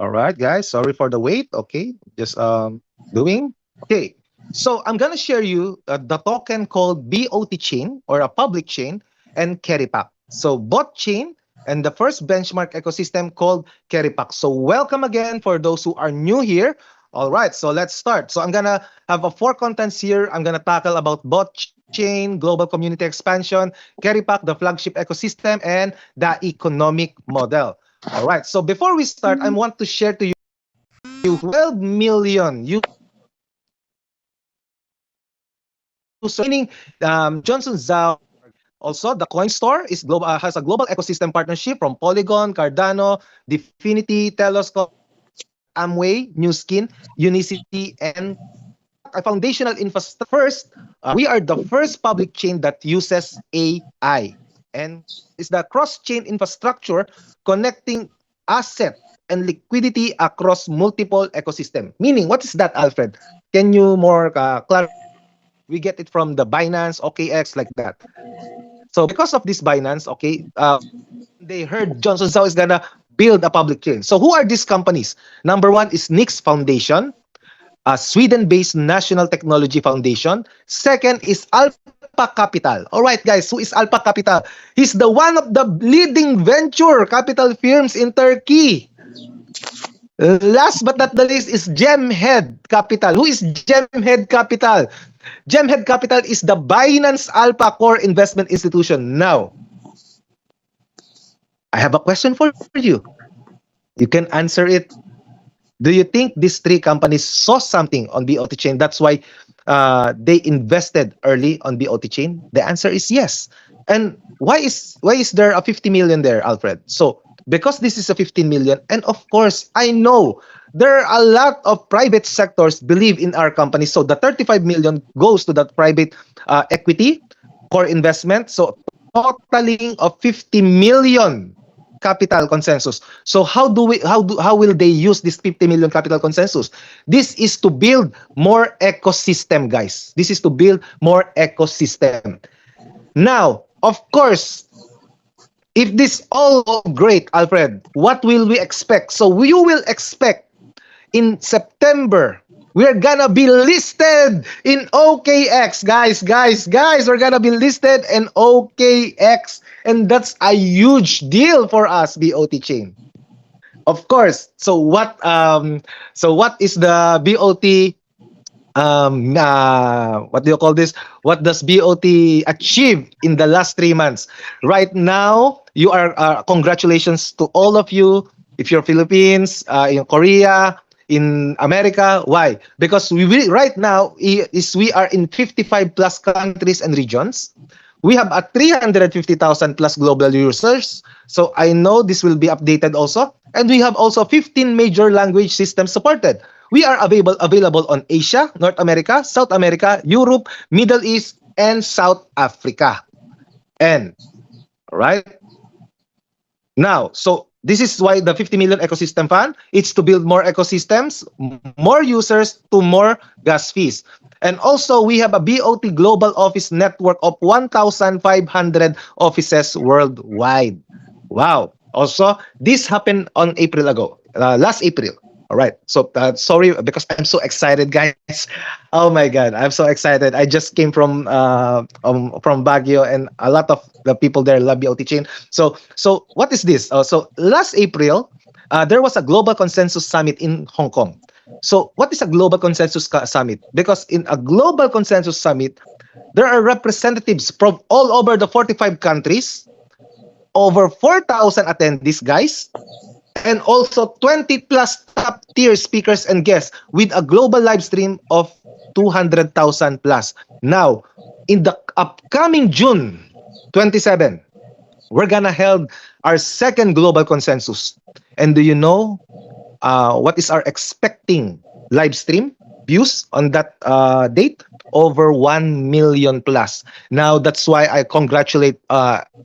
All right, guys. Sorry for the wait. Okay, just doing. Okay, so I'm gonna share you the token called BOT chain or a public chain and Keripak. So bot chain and the first benchmark ecosystem called Keripak. So welcome again for those who are new here. All right, so let's start. So I'm gonna have a four contents here. I'm gonna tackle about bot chain, global community expansion, Keripak, the flagship ecosystem, and the economic model. All right. So before we start, I want to share to you 12 million users, meaning Johnson Zhao. Also, the Coin Store is global has a global ecosystem partnership from Polygon, Cardano, Dfinity, Telos, Amway, Newskin, Unicity, and Keripak, a foundational infrastructure. First, we are the first public chain that uses AI, and is the cross-chain infrastructure connecting asset and liquidity across multiple ecosystem. Meaning, what is that, Alfred? Can you more clarify it? We get it from the Binance, OKX, like that. So because of this Binance, okay, when they heard Johnson Zhao is gonna build a public chain. So who are these companies? Number one is Nix Foundation, a Sweden-based national technology foundation. Second is Alpha Capital. All right, guys, who is Alpha Capital? He's the one of the leading venture capital firms in Turkey. Last but not the least is Gemhead Capital. Who is Gemhead Capital? Gemhead Capital is the Binance Alpha Core Investment Institution. Now, I have a question for you. You can answer it. Do you think these three companies saw something on BOT chain? That's why they invested early on BOT chain. The answer is yes. And why is there a 50 million there, Alfred? So because this is a 15 million, and of course I know there are a lot of private sectors believe in our company. So the 35 million goes to that private equity core investment. So totaling of 50 million capital consensus. So how will they use this 50 million capital consensus? This is to build more ecosystem, guys. This is to build more ecosystem. Now, of course, if this all great, Alfred, what will we expect? So you will expect in September, we're gonna be listed in OKX, guys. We're gonna be listed in OKX, and that's a huge deal for us, BOT chain. Of course. So what is the BOT what do you call this? What does BOT achieve in the last 3 months? Right now, you are congratulations to all of you. If you're Philippines, in Korea, in America, why? Because right now is we are in 55 plus countries and regions. We have a 350,000 plus global users. So I know this will be updated also. And we have also 15 major language systems supported. We are available on Asia, North America, South America, Europe, Middle East, and South Africa. And right now, so this is why the 50 million ecosystem fund, it's to build more ecosystems, more users to more gas fees. And also we have a BOT global office network of 1,500 offices worldwide. Wow. Also, this happened on April ago, last April. All right. So sorry because I'm so excited, guys. Oh my God, I'm so excited. I just came from Baguio, and a lot of the people there love BOT chain. So what is this? So last April, there was a global consensus summit in Hong Kong. So what is a global consensus summit? Because in a global consensus summit, there are representatives from all over the 45 countries, over 4,000 attendees, guys, and also 20 plus top tier speakers and guests with a global live stream of 200,000 plus. Now, in the upcoming June 27, we're gonna hold our second global consensus. And do you know what is our expecting live stream views on that date? Over 1 million plus. Now, that's why I congratulate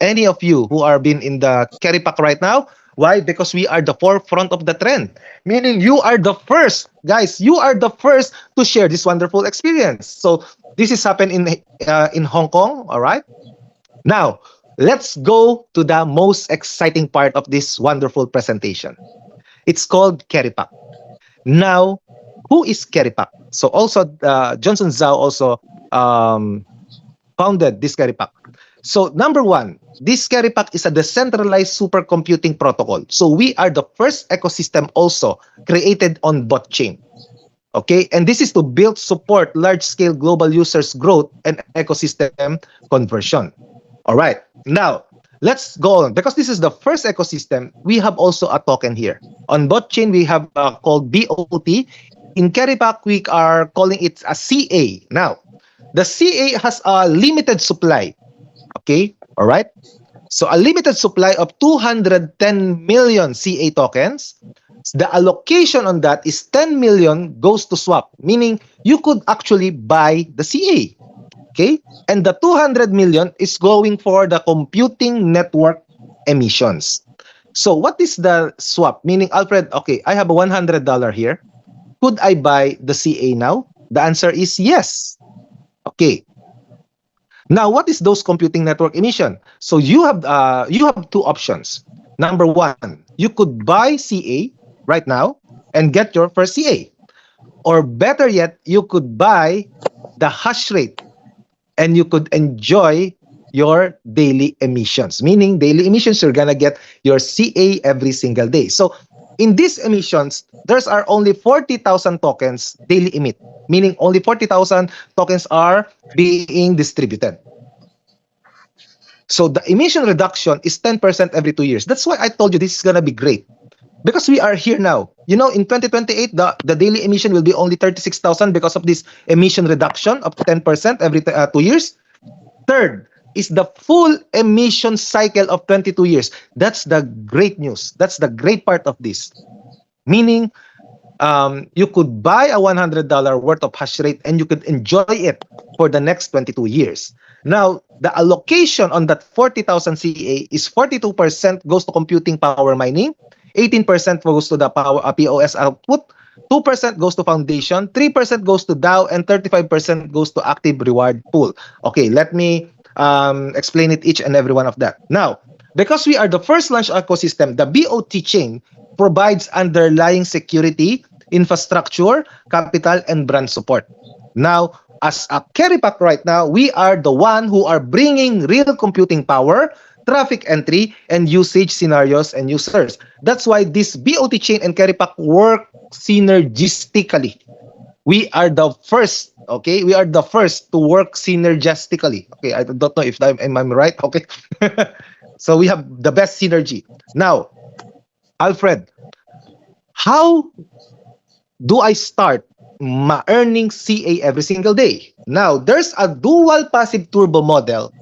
any of you who are been in the Keripak right now. Why? Because we are the forefront of the trend. Meaning you are the first, guys, you are the first to share this wonderful experience. So this is happened in Hong Kong, all right? Now, let's go to the most exciting part of this wonderful presentation. It's called Keripak. Now, who is Keripak? So also, Johnson Zhao also um, founded this Keripak. So number one, this Keripak is a decentralized supercomputing protocol. So we are the first ecosystem also created on botchain. Okay, and this is to build support large-scale global users growth and ecosystem conversion. All right, now let's go on. Because this is the first ecosystem, we have also a token here. On botchain, we have called BOT. In Keripak, we are calling it a CA. Now, the CA has a limited supply. Okay, all right. So a limited supply of 210 million CA tokens. The allocation on that is 10 million goes to swap, meaning you could actually buy the CA. Okay? And the 200 million is going for the computing network emissions. So what is the swap? Meaning, Alfred, okay, I have a $100 here. Could I buy the CA now? The answer is yes. Okay. Now, what is those computing network emission? So you have two options. Number one, you could buy CA right now and get your first CA. Or better yet, you could buy the hash rate and you could enjoy your daily emissions. Meaning daily emissions, you're gonna get your CA every single day. So in these emissions, there's are only 40,000 tokens daily emit, meaning only 40,000 tokens are being distributed. So the emission reduction is 10% every 2 years. That's why I told you this is gonna be great. Because we are here now. You know, in 2028, the daily emission will be only 36,000 because of this emission reduction of 10% every 2 years. Third is the full emission cycle of 22 years. That's the great news. That's the great part of this. Meaning, you could buy a $100 worth of hash rate and you could enjoy it for the next 22 years. Now, the allocation on that 40,000 CA is 42% goes to computing power mining, 18% goes to the power POS output, 2% goes to foundation, 3% goes to DAO, and 35% goes to active reward pool. Okay, let me explain it each and every one of that. Now, because we are the first launch ecosystem, the BOT chain provides underlying security, infrastructure, capital, and brand support. Now, as a Keripak right now, we are the one who are bringing real computing power, traffic entry, and usage scenarios and users. That's why this BOT chain and Keripak work synergistically. We are the first, okay? We are the first to work synergistically. Okay, I don't know if I'm right, okay? So we have the best synergy. Now, Alfred, how do I start earning CA every single day? Now, there's a dual passive turbo model,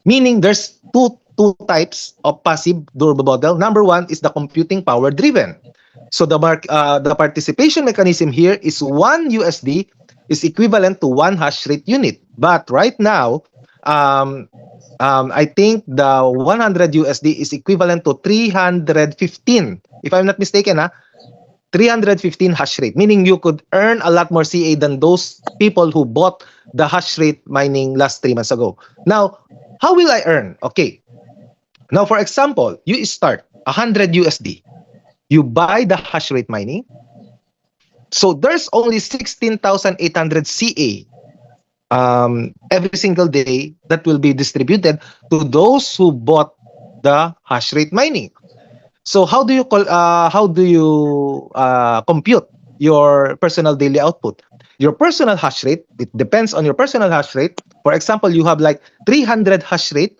meaning there's two types of passive turbo model. Number one is the computing power driven. So the participation mechanism here is 1 USD is equivalent to 1 hash rate unit. But right now, I think the 100 USD is equivalent to 315. If I'm not mistaken, 315 hash rate, meaning you could earn a lot more CA than those people who bought the hash rate mining last 3 months ago. Now, how will I earn? Okay. Now, for example, you start 100 USD. You buy the hash rate mining. So there's only 16,800 CA every single day that will be distributed to those who bought the hash rate mining. So how do you compute your personal daily output? Your personal hash rate, it depends on your personal hash rate. For example, you have like 300 hash rate.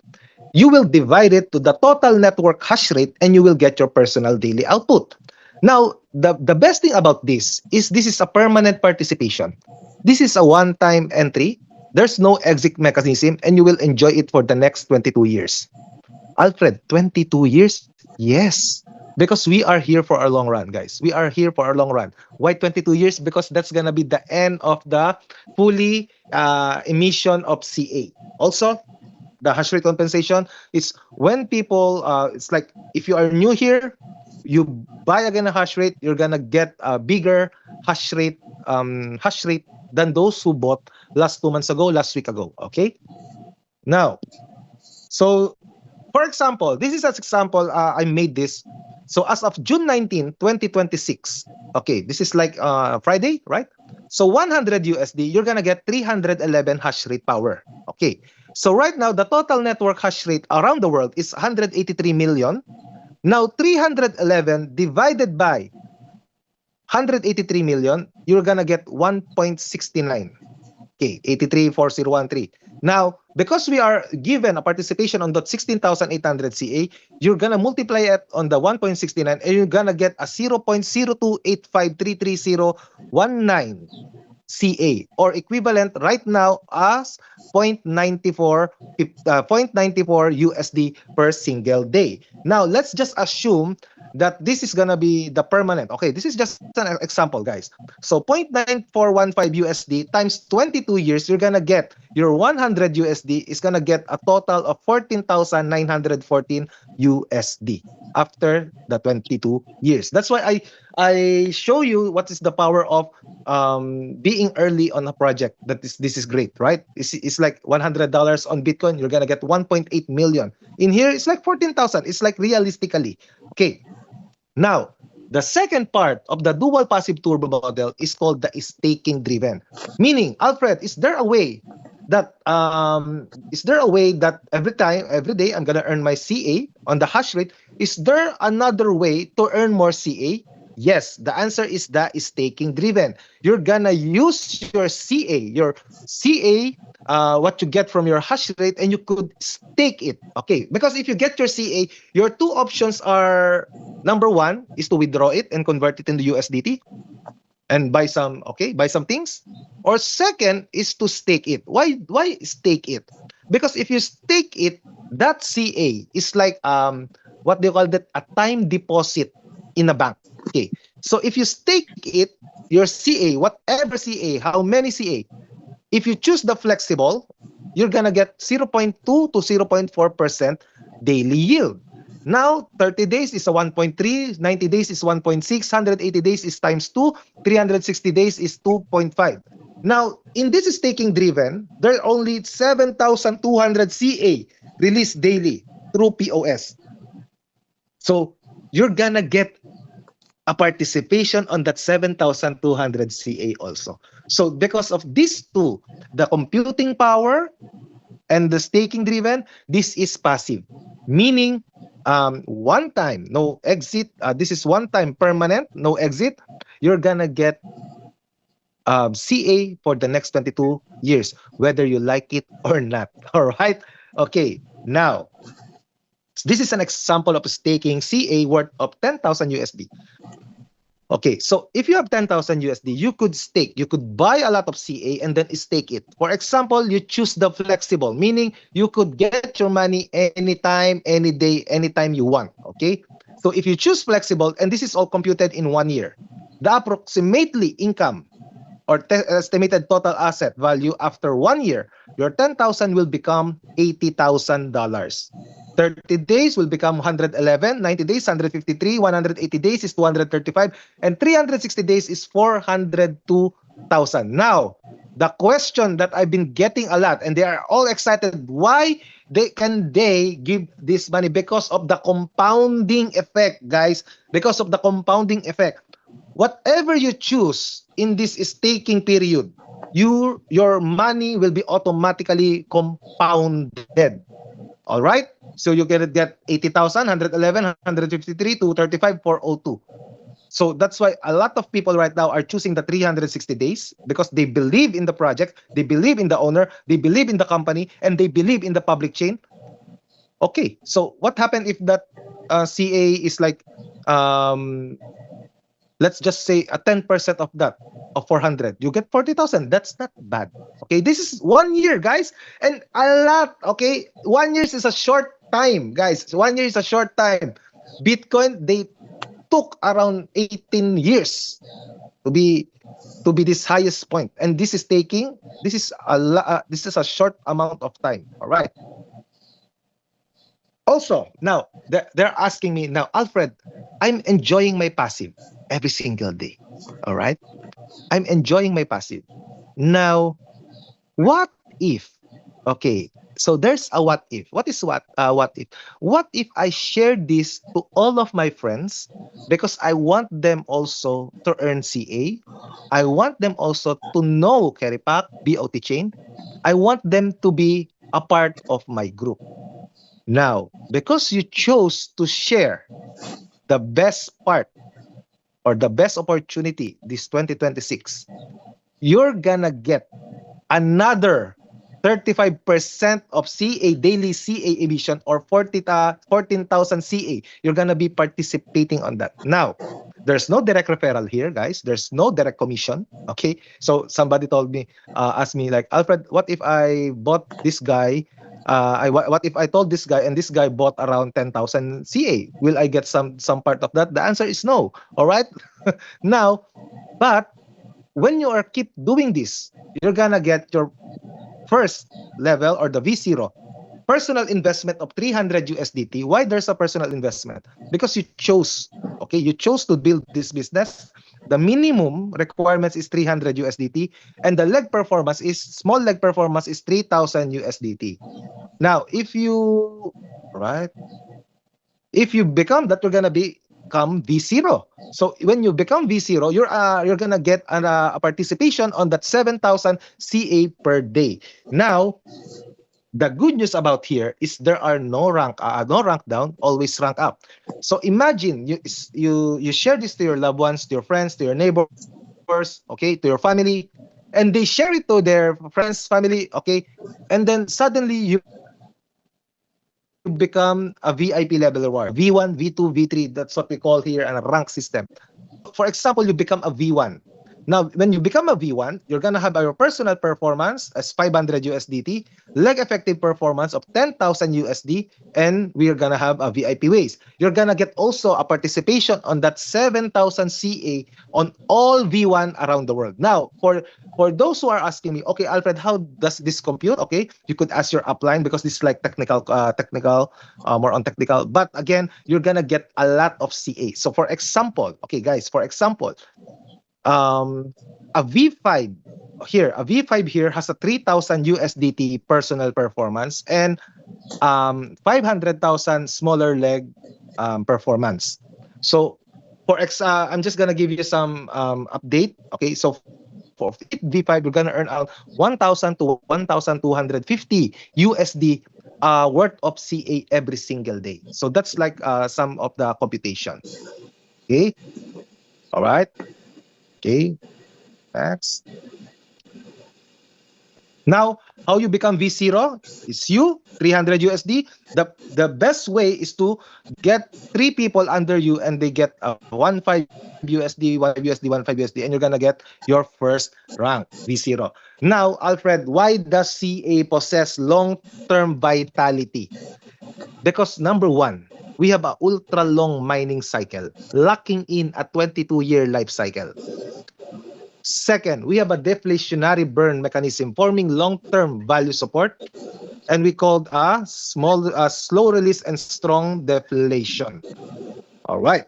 You will divide it to the total network hash rate and you will get your personal daily output. Now, the best thing about this is a permanent participation. This is a one-time entry. There's no exit mechanism and you will enjoy it for the next 22 years. Alfred, 22 years? Yes. Because we are here for our long run, guys. We are here for our long run. Why 22 years? Because that's going to be the end of the fully emission of CA. Also, the hash rate compensation is when people, it's like if you are new here, you buy again a hash rate, you're going to get a bigger hash rate than those who bought last 2 months ago, last week ago. Okay? Now, so For example, this is an example, I made this. So as of June 19, 2026, okay, this is like Friday, right? So 100 USD, you're gonna get 311 hash rate power. Okay. So right now, the total network hash rate around the world is 183 million. Now 311 divided by 183 million, you're gonna get 1.69. Okay, 834013. Now, because we are given a participation on that 16,800 CA, you're gonna multiply it on the 1.69 and you're gonna get a 0.028533019 CA, or equivalent right now as 0.94 USD per single day. Now, let's just assume that this is gonna be the permanent. Okay, this is just an example, guys. So 0.9415 USD times 22 years, you're gonna get your 100 USD is gonna get a total of 14,914 USD after the 22 years. That's why I show you what is the power of being early on a project. That is, this is great, right? It's like $100 on Bitcoin, you're gonna get 1.8 million. In here, it's like 14,000. It's like realistically. Okay. Now, the second part of the dual passive turbo model is called the staking driven. Meaning, Alfred, is there a way that every day I'm gonna earn my CA on the hash rate? Is there another way to earn more CA? Yes, the answer is that is staking driven. You're gonna use your CA, what you get from your hash rate, and you could stake it. Okay, because if you get your CA, your two options are: number one is to withdraw it and convert it into USDT and buy some things, or second is to stake it. Why stake it? Because if you stake it, that CA is like what they call that, a time deposit in a bank. Okay, so if you stake it, your CA, whatever CA, how many CA, if you choose the flexible, you're gonna get 0.2 to 0.4% daily yield. Now, 30 days is a 1.3, 90 days is 1.6, 180 days is times 2, 360 days is 2.5. Now, in this staking driven, there are only 7,200 CA released daily through POS. So, you're gonna get a participation on that 7,200 CA also. So because of these two, the computing power and the staking driven, this is passive. Meaning, one time, no exit. This is one time permanent, no exit. You're gonna get CA for the next 22 years, whether you like it or not. All right? Okay, now, this is an example of staking CA worth of 10,000 USD. Okay, so if you have 10,000 USD, you could stake. You could buy a lot of CA and then stake it. For example, you choose the flexible, meaning you could get your money anytime, any day, anytime you want. Okay, so if you choose flexible, and this is all computed in 1 year, the approximately income or estimated total asset value after 1 year, your 10,000 will become $80,000. 30 days will become 111, 90 days 153, 180 days is 235, and 360 days is 402,000. Now, the question that I've been getting a lot, and they are all excited, why they give this money? Because of the compounding effect, guys. Because of the compounding effect. Whatever you choose in this staking period, your money will be automatically compounded. All right? So you get 80,000, 111, 153, 235, 402. So that's why a lot of people right now are choosing the 360 days, because they believe in the project, they believe in the owner, they believe in the company, and they believe in the public chain. Okay, so what happened if that CA is like, let's just say a 10% of that, of 400, you get 40,000. That's not bad. Okay, this is 1 year, guys, and a lot. Okay, 1 year is a short time, guys. 1 year is a short time. Bitcoin, they took around 18 years to be this highest point, and this is taking, this is a short amount of time. All right. Also, now they're asking me now, Alfred, I'm enjoying my passive every single day. All right, I'm enjoying my passive. Now, what if, okay, So there's a what if. What is what if? What if I share this to all of my friends because I want them also to earn CA. I want them also to know Keripak, BOT chain. I want them to be a part of my group. Now, because you chose to share the best part or the best opportunity this 2026, you're gonna get another 35% of CA, daily CA emission, or 14,000 CA. You're gonna be participating on that. Now, there's no direct referral here, guys. There's no direct commission. Okay. So somebody told me, asked me like, Alfred, what if I bought this guy? What if I told this guy and this guy bought around 10,000 CA? Will I get some part of that? The answer is no. All right. Now, but when you are keep doing this, you're gonna get your first level or the V0 personal investment of 300 USDT. Why there's a personal investment? Because you chose, okay, you chose to build this business. The minimum requirements is 300 USDT and the leg performance is small leg performance is 3,000 USDT. Now, if you become that, you're gonna become V0. So when you become V0, you're gonna get a participation on that 7,000 CA per day. Now, the good news about here is there are no rank down, always rank up. So imagine you share this to your loved ones, to your friends, to your neighbors, okay, to your family, and they share it to their friends, family, okay, and then suddenly you become a VIP level reward, V1, V2, V3. That's what we call here a rank system. So, for example, you become a V1. Now, when you become a V1, you're gonna have your personal performance as 500 USDT, leg effective performance of 10,000 USD, and we're gonna have a VIP ways. You're gonna get also a participation on that 7,000 CA on all V1 around the world. Now, for those who are asking me, okay, Alfred, how does this compute? Okay, you could ask your upline because this is like more on technical. But again, you're gonna get a lot of CA. So, for example, okay, guys, for example, a V5 here has a 3,000 USDT personal performance and 500,000 smaller leg performance. So I'm just gonna give you some update. Okay, so for V5 you're gonna earn out 1,000 to 1,250 USD worth of CA every single day. So that's like some of the computation. Okay, all right. Okay, next. Now, how you become V0 is you, 300 USD. The best way is to get 3 people under you and they get 1.5 USD, 1.5 USD, 1.5 USD, and you're gonna get your first rank, V0. Now, Alfred, why does CA possess long-term vitality? Because number one, we have an ultra-long mining cycle, locking in a 22-year life cycle. Second, we have a deflationary burn mechanism forming long-term value support, and we called a slow release and strong deflation. All right.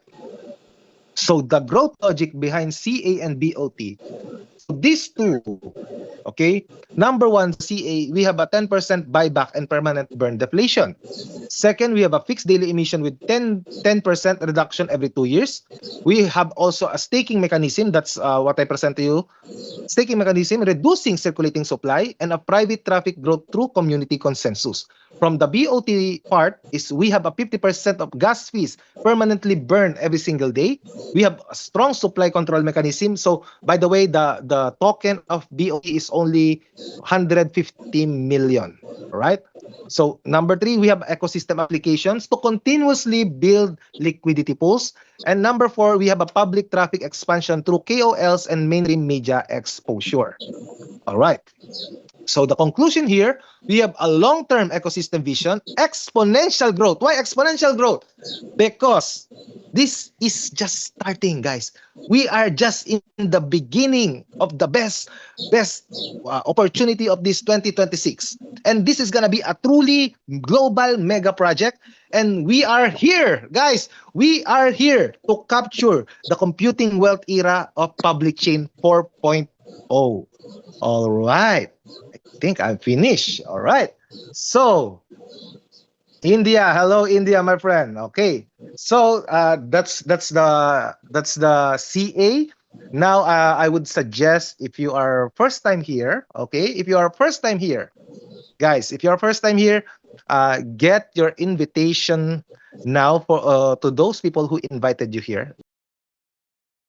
So the growth logic behind CA and BOT. So these two, okay, number one, CA, we have a 10% buyback and permanent burn deflation. Second, we have a fixed daily emission with 10% reduction every 2 years. We have also a staking mechanism. That's what I present to you. Staking mechanism, reducing circulating supply, and a private traffic growth through community consensus. From the BOT part is we have a 50% of gas fees permanently burned every single day. We have a strong supply control mechanism. So by the way, the token of BOT is only 150 million. All right. So number 3, we have ecosystem applications to continuously build liquidity pools. And number 4, we have a public traffic expansion through KOLs and mainstream media exposure. All right. So the conclusion here, we have a long-term ecosystem vision, exponential growth. Why exponential growth? Because this is just starting, guys. We are just in the beginning of the best opportunity of this 2026. And this is going to be a truly global mega project. And we are here, guys. We are here to capture the computing wealth era of public chain 4.0. Oh, all right. I think I'm finished. All right. So, India, hello India, my friend. Okay, so that's the CA. Now, I would suggest if you are first time here, okay, if you are first time here, guys, if you are first time here, get your invitation now for to those people who invited you here.